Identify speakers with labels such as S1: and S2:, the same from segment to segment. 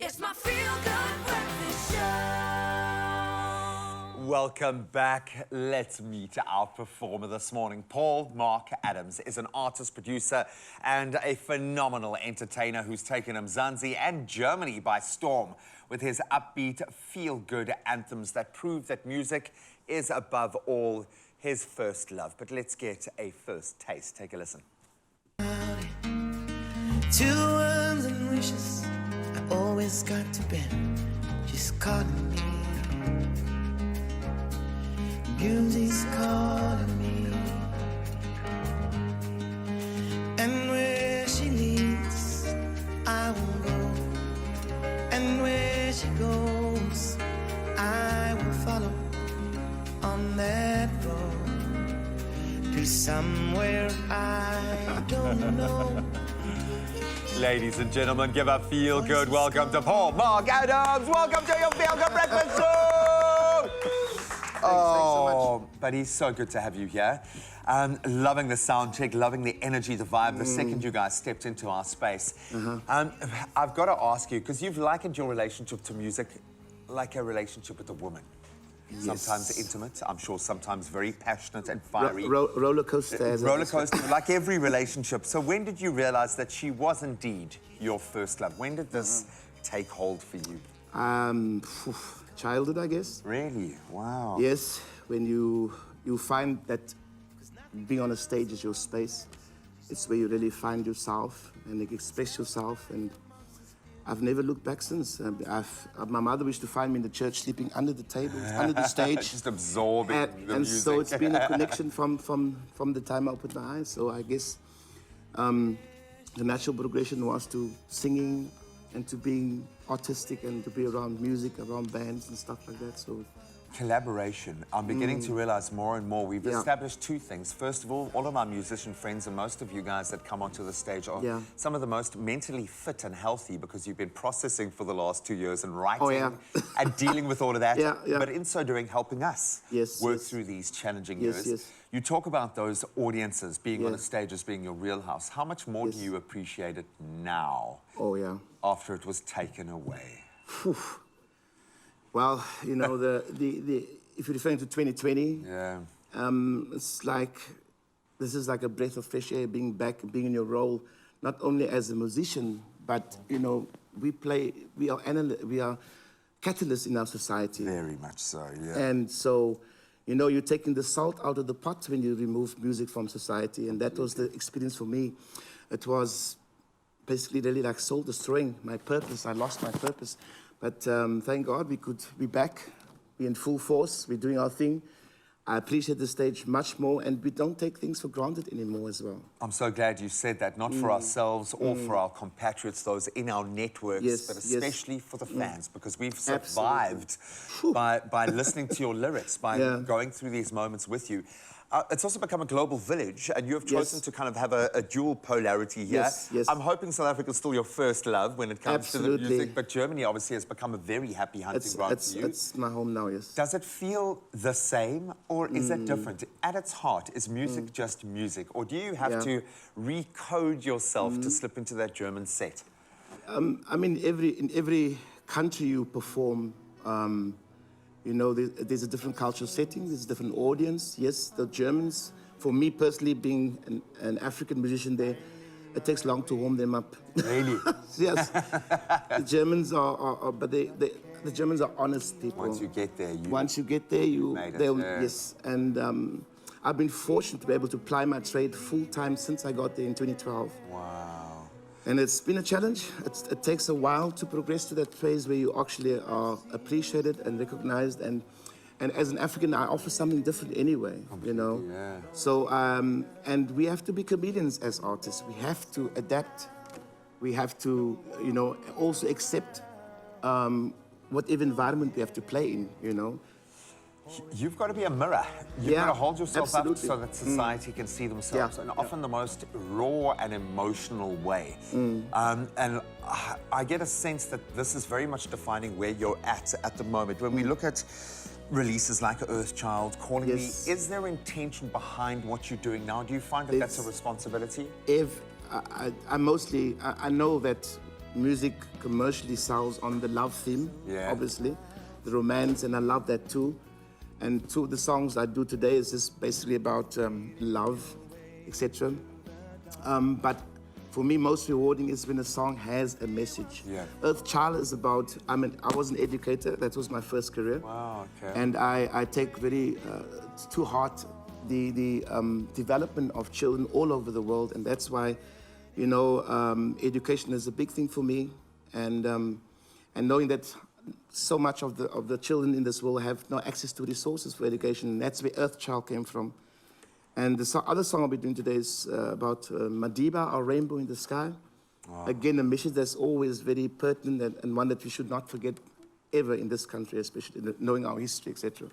S1: It's my feel-good breakfast show.
S2: Welcome back. Let's meet our performer this morning. Paul Mark Adams is an artist, producer, and a phenomenal entertainer who's taken Mzansi and Germany by storm with his upbeat, feel-good anthems that prove that music is above all his first love. But let's get a first taste. Take a listen.
S3: 2 words and wishes I always got to bed. She's calling me. Music's calling me. And where she leads, I will go. And where she goes, I will follow on that road to somewhere I don't know.
S2: Ladies and gentlemen, give a feel-good welcome to Paul Mark Adams. Welcome to your feel-good breakfast show.
S3: Thanks so much.
S2: But he's so good to have you here. Loving the sound check, loving the energy, the vibe, the second you guys stepped into our space. I've got to ask you, because you've likened your relationship to music like a relationship with a woman.
S3: Yes.
S2: Sometimes intimate, I'm sure sometimes very passionate and fiery.
S3: Roller coaster.
S2: Roller coaster, like every relationship. So when did you realize that she was indeed your first love? When did this take hold for you?
S3: Childhood, I guess.
S2: Really? Wow.
S3: Yes, when you find that being on a stage is your space. It's where you really find yourself and express yourself. And I've never looked back since. My mother used to find me in the church sleeping under the table, under the stage.
S2: Just absorbing the
S3: and
S2: music.
S3: so it's been a connection from the time I opened my eyes. So I guess the natural progression was to singing and to being artistic and to be around music, around bands and stuff like that. So
S2: collaboration. I'm beginning to realize more and more. We've
S3: Yeah.
S2: established two things. First of all of our musician friends and most of you guys that come onto the stage are some of the most mentally fit and healthy because you've been processing for the last 2 years and writing and dealing with all of that. But in so doing, helping us work through these challenging years. You talk about those audiences being on a stage as being your real house. How much more do you appreciate it now after it was taken away?
S3: Well, you know, if you're referring to 2020, it's like, this is like a breath of fresh air, being back, being in your role, not only as a musician, but, you know, we are catalysts in our society.
S2: Very much so,
S3: And so, you know, you're taking the salt out of the pot when you remove music from society, and that was the experience for me. It was basically really like soul-destroying, my purpose. I lost my purpose. But thank God we could be back, we're in full force, we're doing our thing. I appreciate the stage much more, and we don't take things for granted anymore as well.
S2: I'm so glad you said that, not for ourselves or for our compatriots, those in our networks, but especially for the fans, because we've survived by listening to your lyrics, by going through these moments with you. It's also become a global village, and you have chosen to kind of have a dual polarity here. I'm hoping South Africa is still your first love when it comes to the music, but Germany obviously has become a very happy hunting ground for you.
S3: It's my home now, yes.
S2: Does it feel the same, or is it different? At its heart, is music just music, or do you have to recode yourself to slip into that German set?
S3: I mean, in every country you perform, you know, there's a different cultural setting, there's a different audience. Yes, the Germans, for me personally, being an African musician there, it takes long to warm them up.
S2: Really?
S3: Yes. The Germans but the Germans are honest people.
S2: Once you get there,
S3: yes. And I've been fortunate to be able to ply my trade full-time since I got there in 2012.
S2: Wow.
S3: And it's been a challenge. It takes a while to progress to that phase where you actually are appreciated and recognized. And as an African, I offer something different anyway, you know. So, and we have to be comedians as artists. We have to adapt. We have to, you know, also accept whatever environment we have to play in, you know.
S2: You've got to be a mirror. You've got to hold yourself up so that society can see themselves, and often the most raw and emotional way. And I get a sense that this is very much defining where you're at the moment. When we look at releases like Earthchild, Calling Me, is there intention behind what you're doing now? Do you find that that's a responsibility?
S3: I know that music commercially sells on the love theme, obviously, the romance, and I love that too. And two of the songs I do today is just basically about love, etc. But for me, most rewarding is when a song has a message. Earth Child is about, I was an educator, that was my first career.
S2: Wow, okay.
S3: And I take very to heart the development of children all over the world, and that's why, you know, education is a big thing for me, and knowing that so much of the children in this world have no access to resources for education, and that's where Earth Child came from. And the other song I'll be doing today is about Madiba, our rainbow in the sky. Again, a message that's always very pertinent and one that we should not forget ever in this country, especially knowing our history, etc.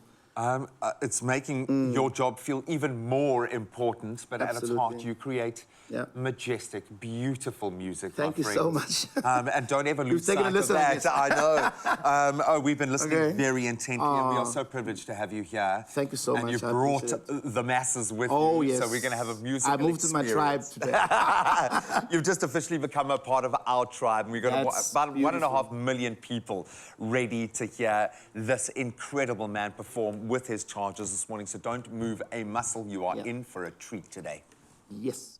S2: It's making your job feel even more important, but at its heart, you create majestic, beautiful music.
S3: Thank you so much.
S2: And don't ever lose sight of that. I know. We've been listening very intently, and we are so privileged to have you here.
S3: Thank you so much.
S2: And you brought the masses with you,
S3: yes.
S2: so we're going to have a musical
S3: I moved
S2: experience.
S3: to my tribe today.
S2: You've just officially become a part of our tribe. We've got about 1.5 million people ready to hear this incredible man perform with his charges this morning. So don't move a muscle. You are in for a treat today.
S3: Yes.